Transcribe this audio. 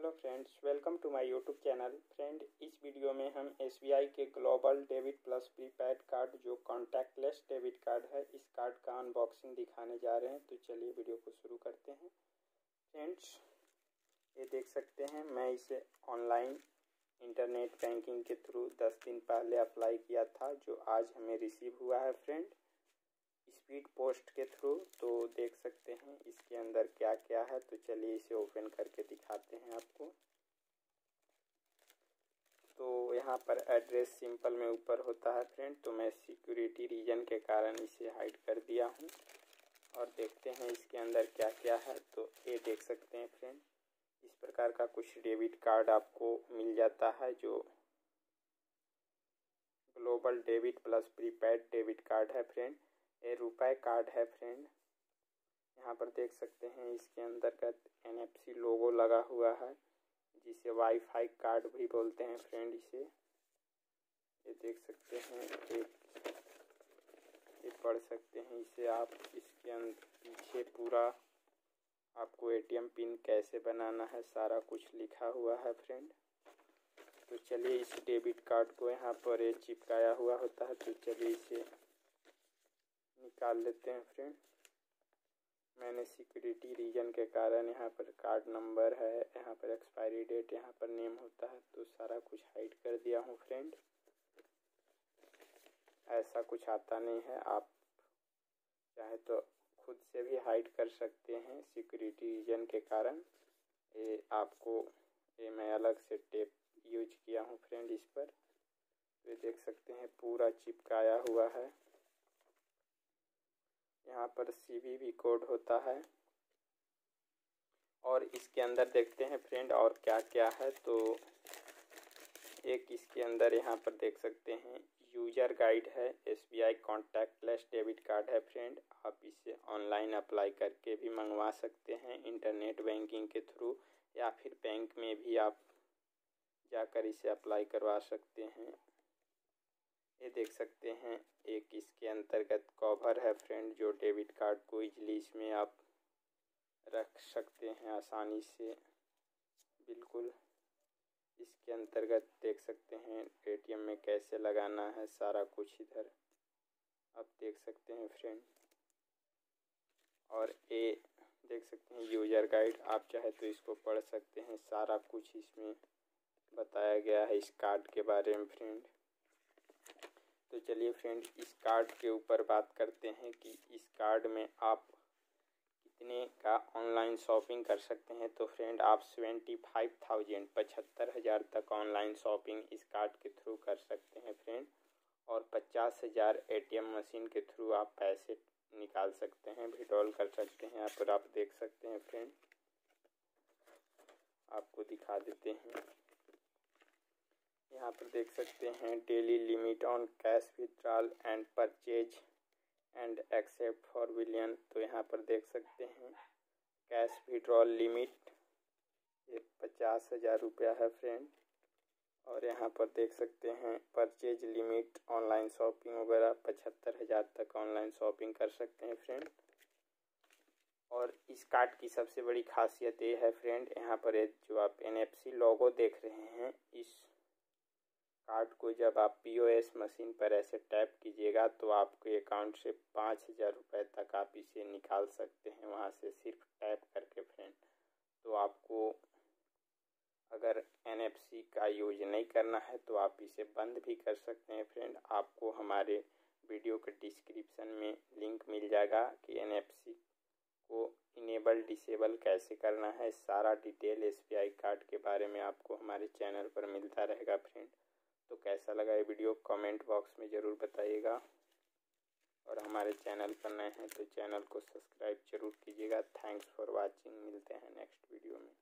Hello friends, welcome to my YouTube channel. Friend, इस video में हम SBI के global debit plus prepaid card जो कॉन्टैक्टलेस डेबिट कार्ड है, इस कार्ड का अनबॉक्सिंग दिखाने जा रहे हैं। तो चलिए वीडियो को शुरू करते हैं। फ्रेंड्स, ये देख सकते हैं, मैं इसे ऑनलाइन इंटरनेट बैंकिंग के थ्रू 10 दिन पहले अप्लाई किया था, जो आज हमें रिसीव हुआ है फ्रेंड, स्पीड पोस्ट के थ्रू। तो देख सकते हैं इसके अंदर क्या क्या है। तो चलिए इसे ओपन करके दिखाते हैं आपको। तो यहाँ पर एड्रेस सिंपल में ऊपर होता है फ्रेंड, तो मैं सिक्योरिटी रीजन के कारण इसे हाइड कर दिया हूँ। और देखते हैं इसके अंदर क्या क्या है। तो ये देख सकते हैं फ्रेंड, इस प्रकार का कुछ डेबिट कार्ड आपको मिल जाता है, जो global debit plus prepaid debit card है फ्रेंड। ये रुपए कार्ड है फ्रेंड। यहाँ पर देख सकते हैं इसके अंतर्गत NFC लोगो लगा हुआ है, जिसे वाईफाई कार्ड भी बोलते हैं फ्रेंड इसे। ये देख सकते हैं, ये पढ़ सकते हैं इसे आप। इसके पीछे पूरा आपको ATM पिन कैसे बनाना है सारा कुछ लिखा हुआ है फ्रेंड। तो चलिए इस डेबिट कार्ड को, यहाँ पर ये चिपकाया हुआ होता है, तो चलिए इसे निकाल लेते हैं फ्रेंड। मैंने सिक्योरिटी रीजन के कारण यहाँ पर कार्ड नंबर है, यहाँ पर एक्सपायरी डेट, यहाँ पर नेम होता है, तो सारा कुछ हाइड कर दिया हूँ फ्रेंड। ऐसा कुछ आता नहीं है, आप चाहे तो खुद से भी हाइड कर सकते हैं सिक्योरिटी रीजन के कारण। ये मैं अलग से टेप यूज किया हूँ फ्रेंड इस पर। तो ये देख सकते हैं पूरा चिपकाया हुआ है। यहाँ पर CVV कोड होता है। और इसके अंदर देखते हैं फ्रेंड और क्या क्या है। तो एक इसके अंदर यहाँ पर देख सकते हैं यूजर गाइड है। SBI कॉन्टैक्टलेस डेबिट कार्ड है फ्रेंड। आप इसे ऑनलाइन अप्लाई करके भी मंगवा सकते हैं इंटरनेट बैंकिंग के थ्रू, या फिर बैंक में भी आप जाकर इसे अप्लाई करवा सकते हैं। ये देख सकते हैं एक इसके अंतर्गत कवर है फ्रेंड, जो डेबिट कार्ड को इजली इसमें आप रख सकते हैं आसानी से। बिल्कुल इसके अंतर्गत देख सकते हैं ATM में कैसे लगाना है सारा कुछ इधर आप देख सकते हैं फ्रेंड। और ये देख सकते हैं यूजर गाइड, आप चाहे तो इसको पढ़ सकते हैं, सारा कुछ इसमें बताया गया है इस कार्ड के बारे में फ्रेंड। तो चलिए फ्रेंड, इस कार्ड के ऊपर बात करते हैं कि इस कार्ड में आप कितने का ऑनलाइन शॉपिंग कर सकते हैं। तो फ्रेंड, आप 75,000 तक ऑनलाइन शॉपिंग इस कार्ड के थ्रू कर सकते हैं फ्रेंड। और 50,000 ATM मशीन के थ्रू आप पैसे निकाल सकते हैं, विड्रॉल कर सकते हैं। यहाँ पर आप देख सकते हैं फ्रेंड, आपको दिखा देते हैं। यहाँ पर देख सकते हैं daily limit on cash withdrawal and purchase and except for billion. तो यहाँ पर देख सकते हैं कैश विड्रॉल लिमिट ये 50,000 रुपया है फ्रेंड। और यहाँ पर देख सकते हैं परचेज लिमिट ऑनलाइन शॉपिंग वगैरह 75,000 तक ऑनलाइन शॉपिंग कर सकते हैं फ्रेंड। और इस कार्ड की सबसे बड़ी खासियत ये है फ्रेंड, यहाँ पर जो आप NFC लोगो देख रहे हैं, इस कार्ड को जब आप POS मशीन पर ऐसे टैप कीजिएगा तो आपके अकाउंट से 5,000 रुपये तक आप इसे निकाल सकते हैं, वहाँ से सिर्फ टैप करके फ्रेंड। तो आपको अगर NFC का यूज नहीं करना है तो आप इसे बंद भी कर सकते हैं फ्रेंड। आपको हमारे वीडियो के डिस्क्रिप्शन में लिंक मिल जाएगा कि NFC को इनेबल डिसेबल कैसे करना है। सारा डिटेल SBI कार्ड के बारे में आपको हमारे चैनल पर मिलता रहेगा फ्रेंड। तो कैसा लगा ये वीडियो कमेंट बॉक्स में ज़रूर बताइएगा। और हमारे चैनल पर नए हैं तो चैनल को सब्सक्राइब जरूर कीजिएगा। Thanks for watching. मिलते हैं नेक्स्ट वीडियो में।